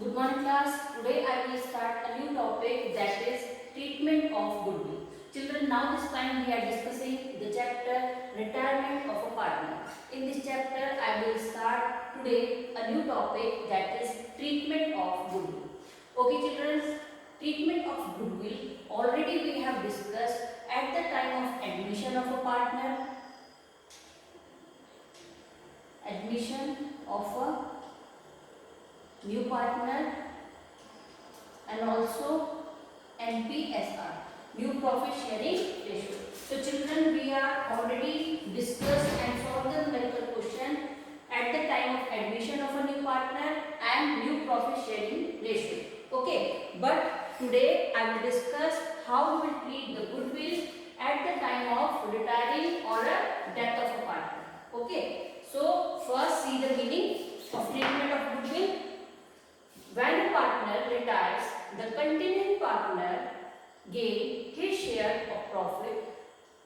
Good morning class. Today I will start a new topic, that is treatment of goodwill. Children, now this time we are discussing the chapter retirement of a partner. In this chapter I will start today a new topic, that is treatment of goodwill. Okay children, treatment of goodwill already we have discussed at the time of admission of a partner, admission of a new partner, and also NPSR, new profit sharing ratio. So children, we are already discussed and solved the numerical question at the time of admission of a new partner and new profit sharing ratio. Okay, but today I will discuss how we will treat the goodwill at the time of retiring or a death of a partner. Okay, so first see the meaning of treatment of goodwill. When a partner retires, the continuing partner gain his share of profit.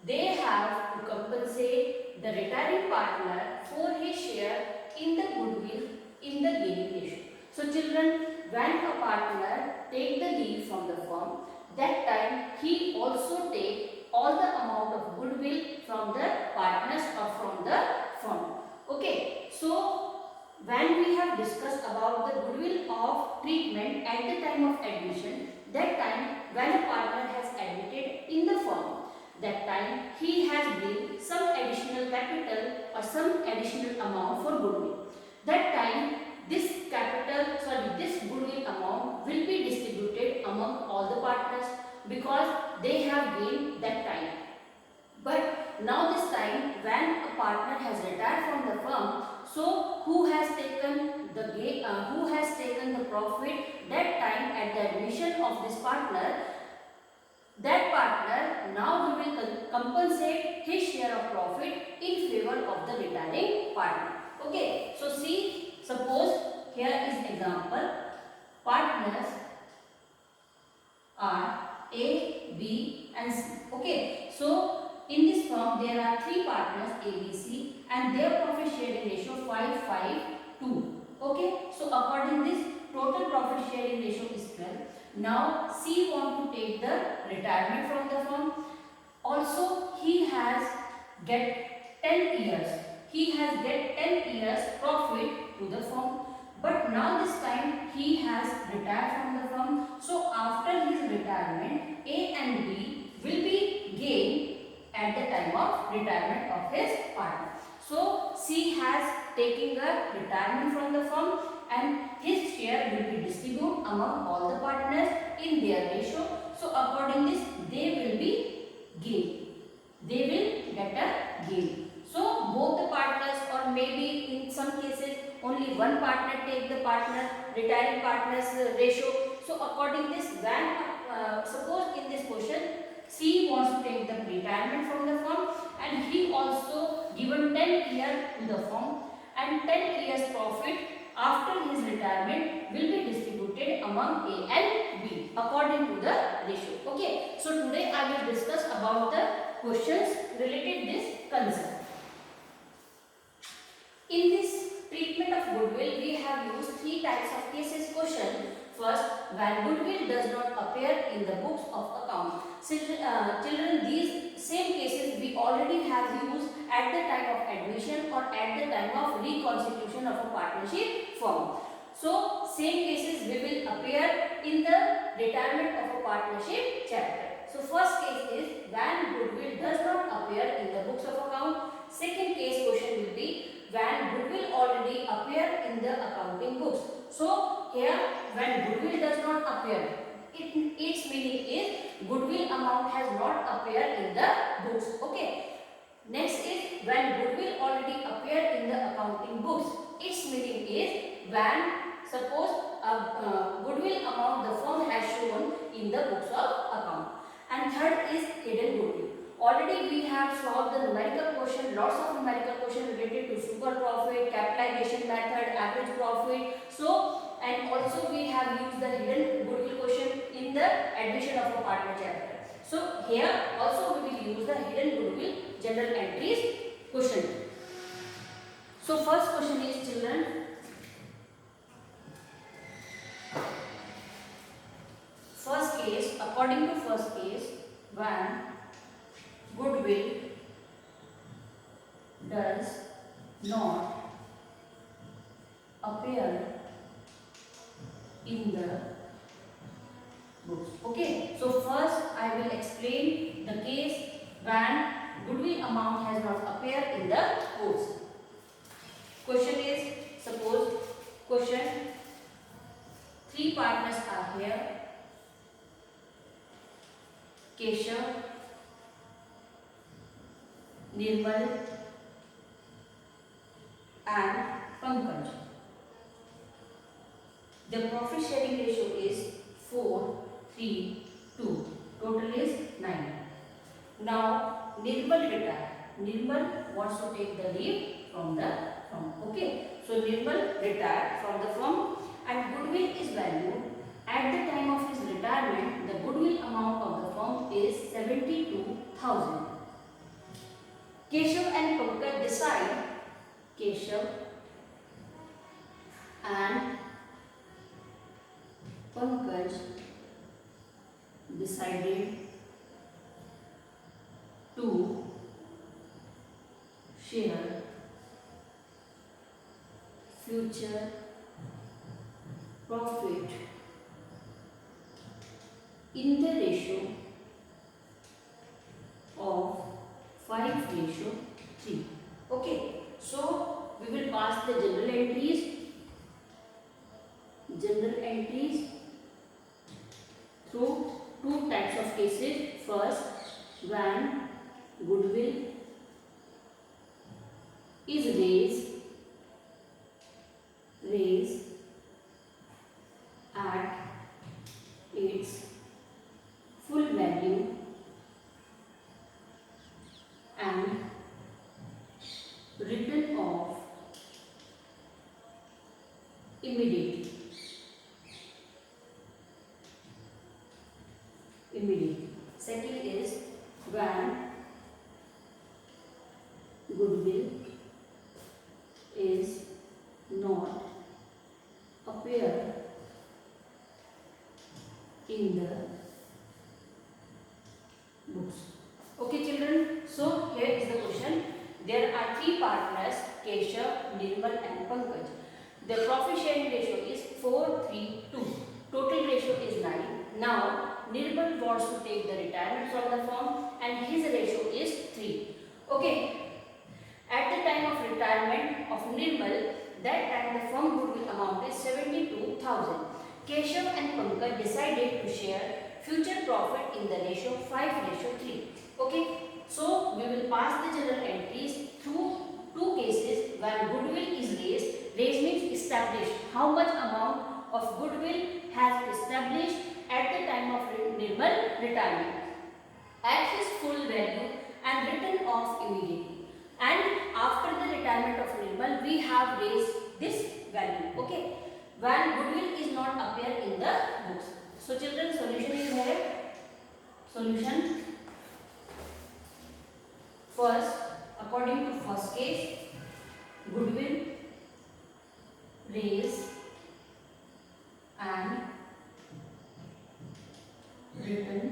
They have to compensate the retiring partner for his share in the goodwill in the gaining ratio. So children, when a partner take the leave from the firm, that time he also take all the amount of goodwill from the partners or from the firm. Okay, so when we have discussed about the goodwill of treatment at the time of admission, that time when a partner has admitted in the firm, that time he has gained some additional capital or some additional amount for goodwill. That time this this goodwill amount will be distributed among all the partners because they have gained that time. But now this time when a partner has retired from the firm, so who has taken the profit that time at the admission of this partner, that partner now we will compensate his share of profit in favor of the retiring partner. Okay, so see, suppose here is example, partners are A, B and C. Okay, so in this firm there are three partners A, B, C and their profit sharing ratio 5:5:2. Okay, so according this total profit sharing ratio is 12. Now C want to take the retirement from the firm. Also he has get 10 years. He has get 10 years profit to the firm. But now this time he has retired from the firm. So after his retirement, A and B will be gained at the time of retirement of his partner. So C has taken a retirement from the firm and his share will be distributed among all the partners in their ratio. So according this they will be gained. They will get a gain. So both the partners, or maybe in some cases only one partner take the partner retiring partners ratio. So according this, when suppose in this question C wants to take the retirement from the firm and he also given 10 years to the firm and 10 years profit after his retirement will be distributed among A and B according to the ratio. Okay, so today I will discuss about the questions related this concept. In this treatment of goodwill, we have used three types of cases question. First, when goodwill does not appear in the books of account. Children, these same cases we already have used at the time of admission or at the time of reconstitution of a partnership firm. So, same cases we will appear in the retirement of a partnership chapter. So, first case is when goodwill does not appear in the books of account. Second case question will be when goodwill already appear in the accounting books. So here when goodwill does not appear, its meaning is goodwill amount has not appeared in the books. Okay. Next is when goodwill already appear in the accounting books. Its meaning is when suppose goodwill amount the firm has shown in the books of account. And third is hidden goodwill. Already we have solved the numerical question, lots of numerical question related to super profit, capitalization method, average profit. So, and also we have used the hidden goodwill question in the admission of a partner chapter. So, here also we will use the hidden goodwill general entries question. So, first question is children, according to first case, when goodwill does not appear in the books. Okay, so first I will explain the case when goodwill amount has not appeared in the books. Question is, suppose question, three partners are here: Keshav, Nirmal and Pankaj. The profit sharing ratio is 4:3:2. Total is 9. Now Nirmal retired. Nirmal wants to take the leave from the firm. Okay. So Nirmal retired from the firm and goodwill is valued. At the time of his retirement, the goodwill amount of the firm is 72,000. Keshav and Pankaj decide. Keshav and Pankaj decided to share future profit in the ratio of 5:3. Okay, so we will pass the general entries. General entries through two types of cases. First, when goodwill is raised at its full value and written off immediately. Second is when goodwill is not appear in the books. Okay children, so here is the question. There are three partners, Keshav, Nirmal and Pankaj. The profit sharing ratio is 4:3:2. Total ratio is 9. Now Nirmal wants to take the retirement from the firm and his ratio is 3. Okay. At the time of retirement of Nirmal, that time the firm goodwill amount is 72,000. Keshav and Pankaj decided to share future profit in the ratio 5:3. Okay, so we will pass the journal entries through two cases when goodwill is raised. Raised means established. How much amount of goodwill has established at the time of Nirmal retirement at his full value and written off immediately. And after the retirement of Nirmal, we have raised this value. Okay, when goodwill is not appear in the books. So children, solution is here. Solution. First, according to first case, goodwill raised and written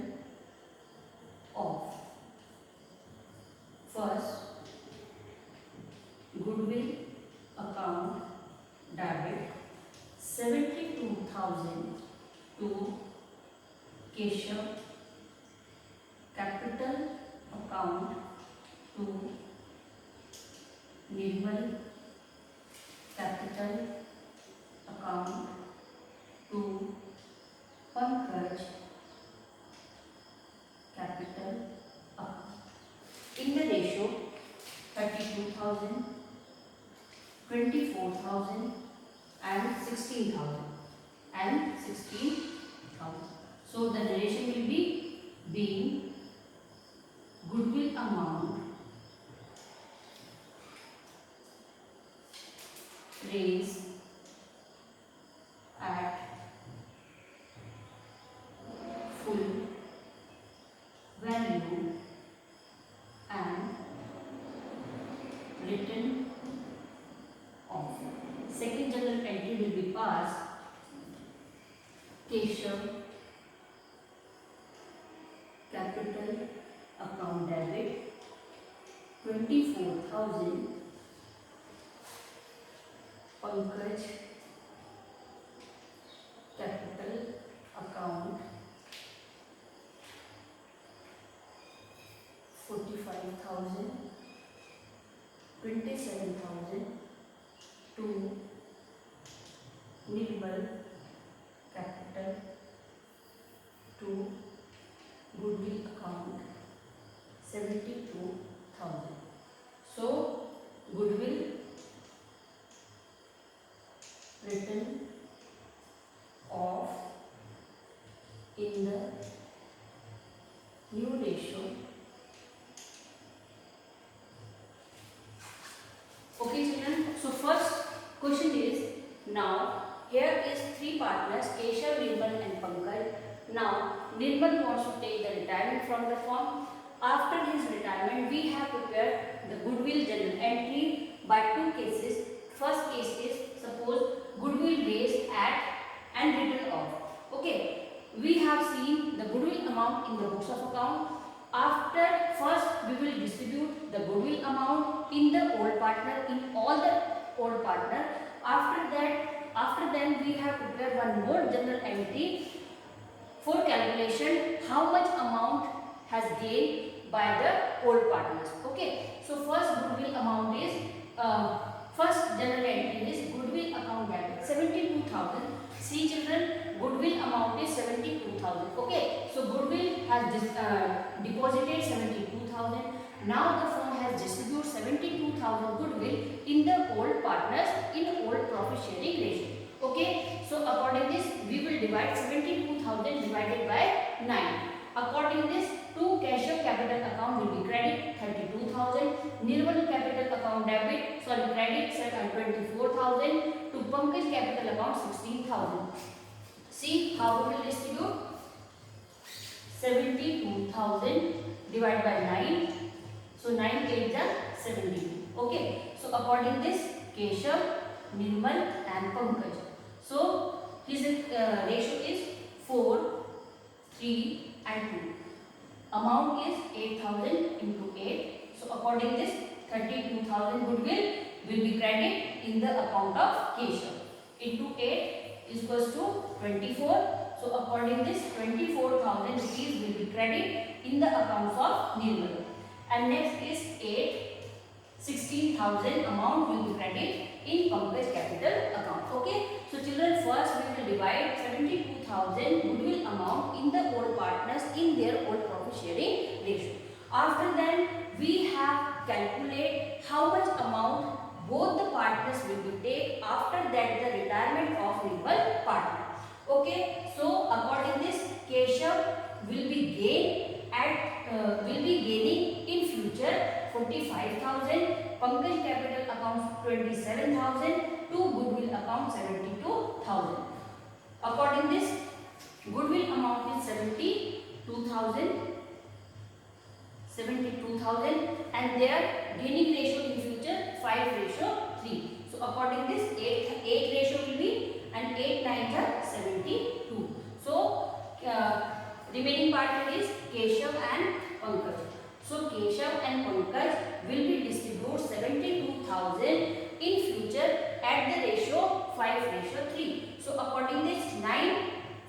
off. First, goodwill account debit 72,000 to Keshav, capital account to Nirmal, capital account to Pankaj, capital account. In the ratio 32,000, 24,000 and 16,000 and 16,000. So the relation will be being goodwill amount raised at full value and written off. Second journal entry will be passed. Keshav 24,000 Pankaj capital account 45,000 27,000 to Nirmal capital to goodwill account 72,000. So goodwill written off in the new ratio. Okay children, so first question is, now here is three partners Keshav, Nirmal and Pankaj. Now Nirmal wants to take the retirement from the firm. After his retirement we have prepared the goodwill journal entry by two cases. First case is, suppose goodwill raised at and written off. Okay, we have seen the goodwill amount in the books of account. After first we will distribute the goodwill amount in the old partner, in all the old partner. After then we have prepared one more journal entry for calculation how much amount has gained by the old partners. Okay, so first goodwill amount is first journal entry is goodwill account debit 72,000. See children, goodwill amount is 72,000. Okay, so goodwill has deposited 72,000. Now the firm has distributed 72,000 goodwill in the old partners in old profit sharing ratio. Okay, so according this we will divide 72,000 divided by 9. According this, to Keshav capital account will be credit 32,000, Nirmal capital account credit 24,000, to Pankaj capital account 16,000. See how we will distribute 72,000 divided by 9. So 9 8 are 72. Okay, so according this Keshav, Nirmal and Pankaj. So his ratio is 4, 3 and 2. Amount is 8,000 into 8. So according this 32,000 goodwill will be credited in the account of Keshav. Into 8 is equals to 24. So according this 24,000 rupees will be credited in the accounts of Nirmal. And next is 8, 16,000 amount will be credited in Pankaj capital account. Okay, so children, first we will divide 72,000 goodwill amount in the old partners in their old profit sharing ratio. After that we have calculate how much amount both the partners will be take after that the retirement of Nirmal partner. Okay, so according this Keshav will be gaining in future 45,000, Pankaj capital account 27,000, to goodwill account 72,000. According this goodwill amount is 72,000 and their gaining ratio in future 5:3. So according this 8 ratio will be, and 8 9 are 72. So remaining part is Keshav and Pankaj. So Keshav and Pankaj will be distribute 72,000 in future at the ratio 5:3. So according this 9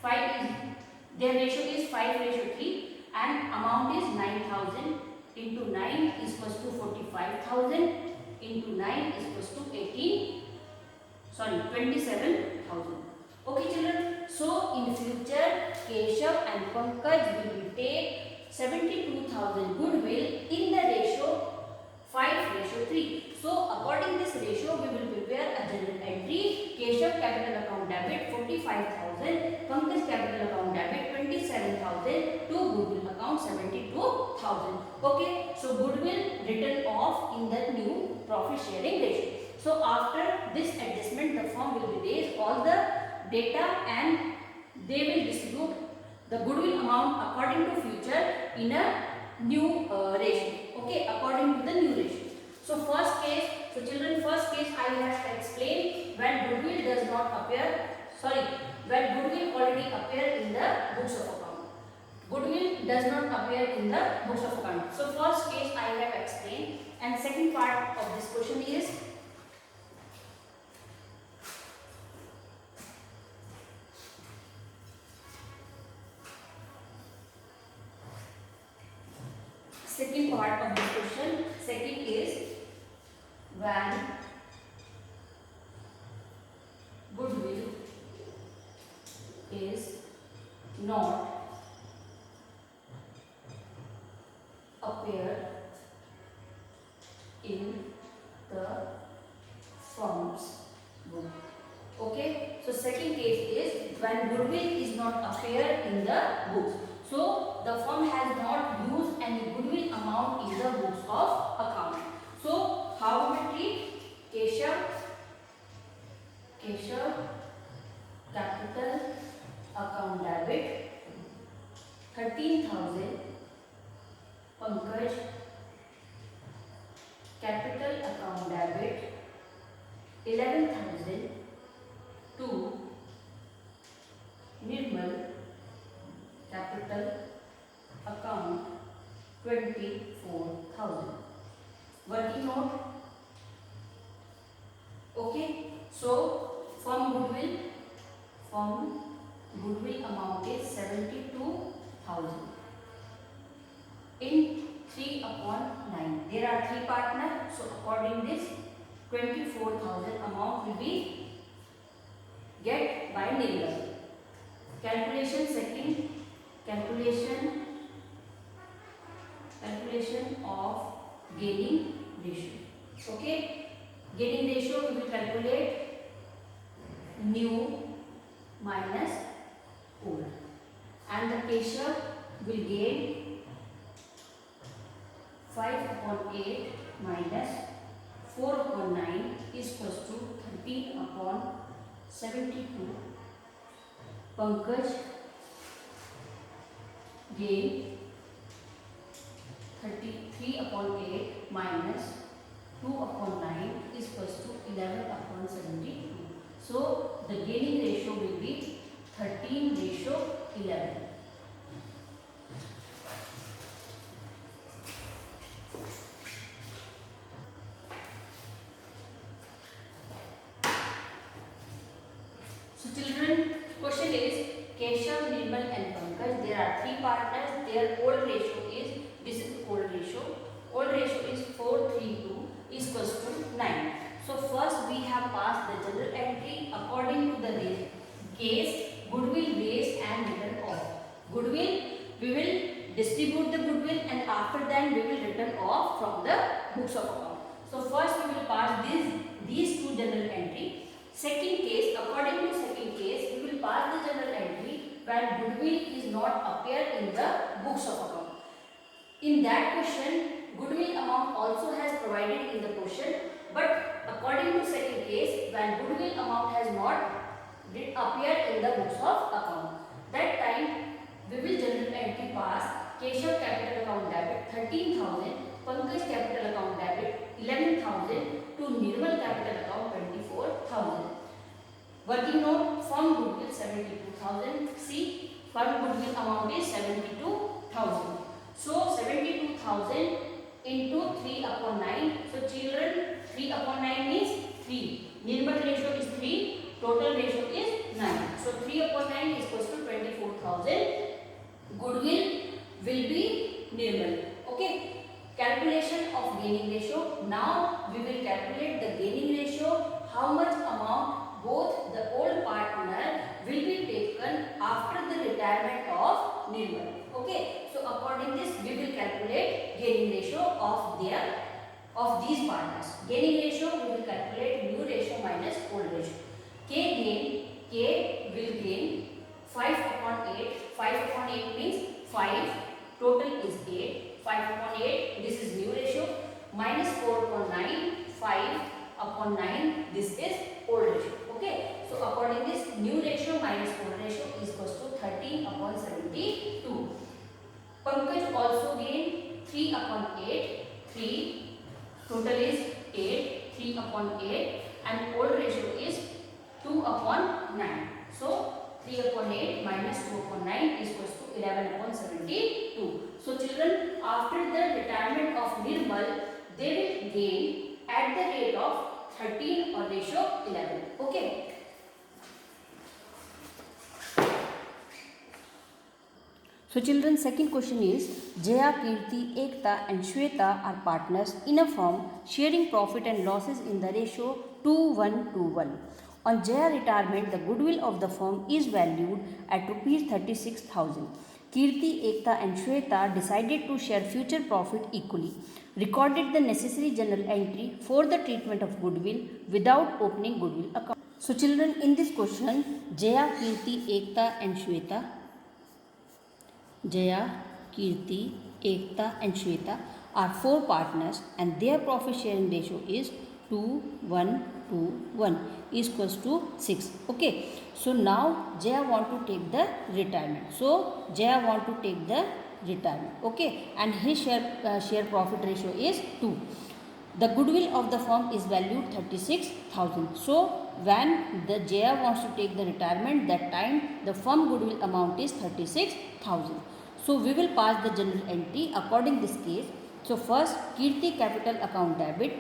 5 is their ratio is 5:3 and amount is 9,000 into 9 is equals to 45,000 into 9 is equals to 27,000. Okay children, so in future Keshav and Pankaj will take 72,000 goodwill in the ratio 5:3. So according this ratio we will prepare a journal entry. Keshav capital account debit 45,000, Pankaj capital account debit 27,000, to goodwill account 72,000. Okay, so goodwill written off in the new profit sharing ratio. So after this adjustment the firm will release all the data and they will distribute the goodwill amount according to future in a new ratio. Okay, according to the new ratio. So first case, so children, first case I have explained when goodwill does not appear, when goodwill already appear in the books of account. Goodwill does not appear in the books of account. So first case I have explained, And second part of this question is second part of this question. Second is when goodwill is not appear in the firm's book. Okay, so second case is when goodwill is not appear in the books. So the firm has not used any goodwill amount in the books of account. So how we treat Keshav capital account debit 13,000, Pankaj capital account debit 11,000 to Nirmal capital account 24,000. Working note. Okay, so firm goodwill amount is 72,000 in 3/9. There are 3 partners, so according this 24,000 amount will be get by Nirmal. Calculation second, calculation of gaining ratio. Okay, gaining ratio we will calculate new minus old, and the Keshav will gain 5/8 minus 4/9 is equals to 13/72. Pankaj gain 33/8 minus 2/9 is equals to 11/72. So the gaining ratio will be 13/11. So children, question is Keshav, Nirmal and Pankaj, there are 3 partners. Their old ratio is, this is old ratio. Old ratio is 4:3:2 is equals to 9. So first we have passed the general entry according to the case goodwill raised and written off. Goodwill, we will distribute the goodwill and after that we will return off from the books of account. So first we will pass these 2 general entry. Second case, according to second case, we will pass the general entry when goodwill is not appear in the books of account. In that question, goodwill amount also has provided in the question, but according to second case, when goodwill amount has not appear in the books of account, that time we will general entry pass Keshav capital account debit 13,000, Pankaj capital account debit 11,000 to Nirmal capital account 24,000. Working note, firm goodwill 72,000. See, firm goodwill amount is 72,000. So 72,000 into 3/9. So children, 3/9 means 3. Nirmal ratio is 3. Total ratio is 9. So 3/9 is equals to 24,000. Goodwill will be Nirmal. Okay. Calculation of gaining ratio. Now we will calculate the gaining ratio. How much amount both the old partner will be taken after the retirement of Nirmal. Okay. So according this we will calculate gaining ratio of these partners. Gaining ratio we will calculate new ratio minus old ratio. K will gain 5/8. 5/8 means 5. Total is 8. 5/8, this is new ratio, minus 4/9, 5/9, this is old ratio. Okay, so according this new ratio minus old ratio is equals to 13/72. Pankaj also gained 3/8, 3, total is 8, 3/8 and old ratio is 2/9. So 3/8 minus 2/9 is equals to 11/72. So children, after the retirement of Nirmal, they will gain at the rate of 13 or ratio 11. Okay. So children, second question is, Jaya, Kirti, Ekta and Shweta are partners in a firm sharing profit and losses in the ratio 2:1:1. On Jaya retirement, the goodwill of the firm is valued at rupees 36,000. Kirti, Ekta and Shweta decided to share future profit equally, recorded the necessary journal entry for the treatment of goodwill without opening goodwill account. So children, in this question, Jaya, Kirti, Ekta and Shweta, Jaya, Kirti, Ekta and Shweta are four partners and their profit sharing ratio is 2:1:1 is equals to 6. Okay. So now Jaya want to take the retirement. So Jaya want to take the retirement. Okay. And his share profit ratio is 2. The goodwill of the firm is valued 36,000. So when the Jaya wants to take the retirement, that time the firm goodwill amount is 36,000. So we will pass the journal entry according this case. So first, Kirti capital account debit,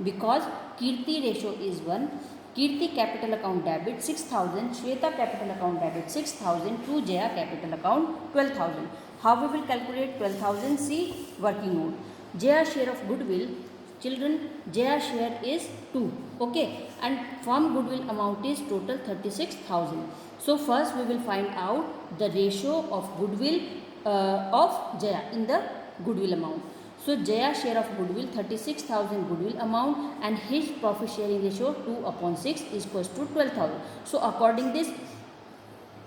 because Kirti ratio is 1. Kirti capital account debit 6,000, Shweta capital account debit 6,000 to Jaya capital account 12,000. How we will calculate 12,000? See working note. Jaya share of goodwill, children, Jaya share is 2. Okay, and firm goodwill amount is total 36,000. So first we will find out the ratio of goodwill of Jaya in the goodwill amount. So Jaya share of goodwill 36,000 goodwill amount and his profit sharing ratio 2/6 is equals to 12,000. So according this,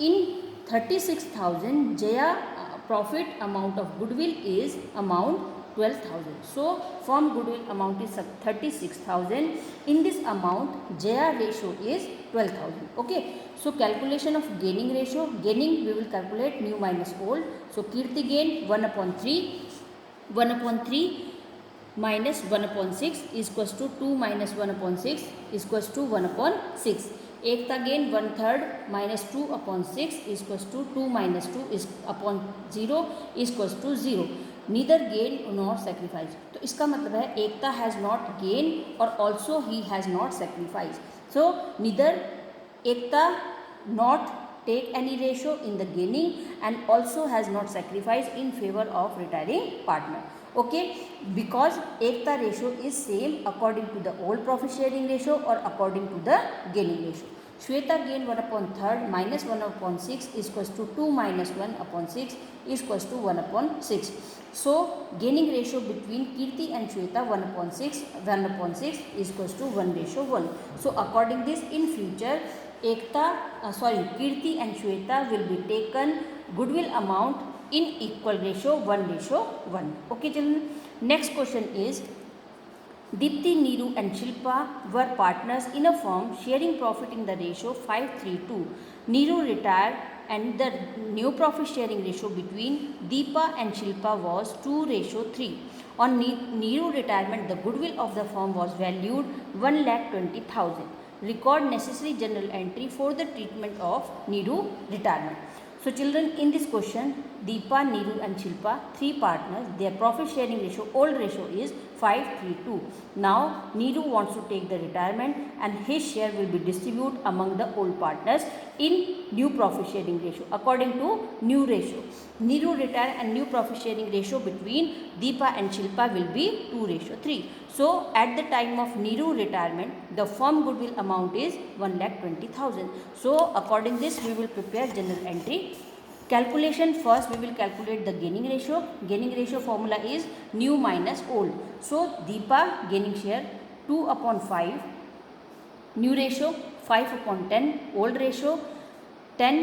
in 36,000 Jaya profit amount of goodwill is amount 12,000. So firm goodwill amount is 36,000. In this amount Jaya ratio is 12,000. Okay. So calculation of gaining ratio. Gaining we will calculate new minus old. So Kirti gain 1/3. 1/3 minus 1/6 is equals to 2 minus 1/6 is equals to 1/6. Ekta gain 1/3 minus 2/6 is equals to 2 minus 2 is upon 0 is equals to 0. Neither gain nor sacrifice. तो इसका मतलब है एकता has not gain और also he has not sacrifice. So neither Ekta not take any ratio in the gaining and also has not sacrificed in favor of retiring partner. Okay, because Ekta ratio is same according to the old profit sharing ratio or according to the gaining ratio. Shweta gain 1/3 minus 1/6 is equals to 2 minus 1/6 is equals to 1/6. So gaining ratio between Kirti and Shweta 1/6 is equals to 1:1. So according this, in future Kirti and Shweta will be taken goodwill amount in equal ratio 1:1. Okay children. Next question is, Dipti, Neeru and Shilpa were partners in a firm sharing profit in the ratio 5:3:2. Neeru retired and the new profit sharing ratio between Deepa and Shilpa was 2:3. On Neeru retirement, the goodwill of the firm was valued 1,20,000. Record necessary journal entry for the treatment of Neeru retirement. So children, in this question, Deepa, Neeru and Shilpa, three partners, their profit sharing ratio, old ratio is 5:3:2. Now Neeru wants to take the retirement and his share will be distributed among the old partners in new profit sharing ratio according to new ratio. Neeru retire and new profit sharing ratio between Deepa and Shilpa will be 2:3. So at the time of Neeru retirement, the firm goodwill amount is 1,20,000. So according this, we will prepare journal entry. Calculation, first we will calculate the gaining ratio. Gaining ratio formula is new minus old. So Deepa gaining share 2/5, new ratio 5/10, old ratio 10,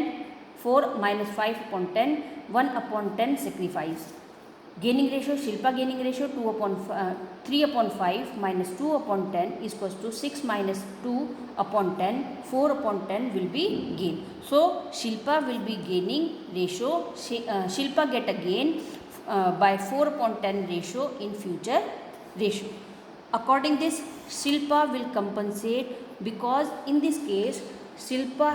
4 minus 5/10, 1/10 sacrifice. Gaining ratio, Shilpa gaining ratio 3/5 minus 2/10 is equals to 6 minus 2/10, 4/10 will be gain. So Shilpa will be gaining ratio, Shilpa get a gain by 4/10 ratio in future ratio. According this, Shilpa will compensate because in this case Shilpa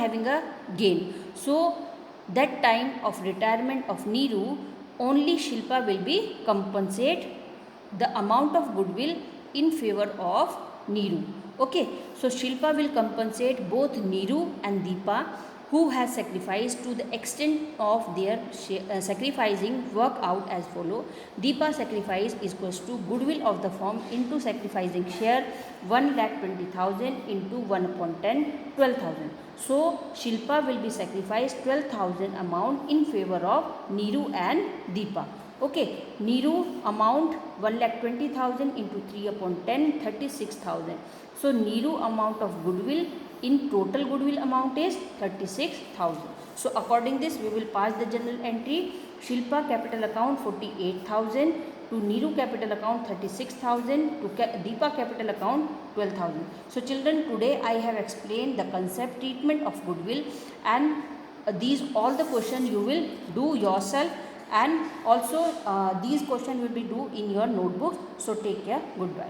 having a gain. So that time of retirement of Neeru, only Shilpa will be compensate the amount of goodwill in favor of Neeru. Okay, so Shilpa will compensate both Neeru and Deepa, who has sacrificed to the extent of their sacrificing work out as follow. Deepa sacrifice is equals to goodwill of the firm into sacrificing share 1,20,000 into 1 upon 10, 12,000. So Shilpa will be sacrificed 12,000 amount in favor of Neeru and Deepa. Okay, Neeru amount 1,20,000 into 3 upon 10, 36,000. So Neeru amount of goodwill in total goodwill amount is 36,000. So according this we will pass the journal entry. Shilpa capital account 48,000, to Neeru capital account 36,000, to Deepa capital account 12,000. So children, today I have explained the concept treatment of goodwill, and these all the question you will do yourself, and also these question will be do in your notebook. So take care. Goodbye.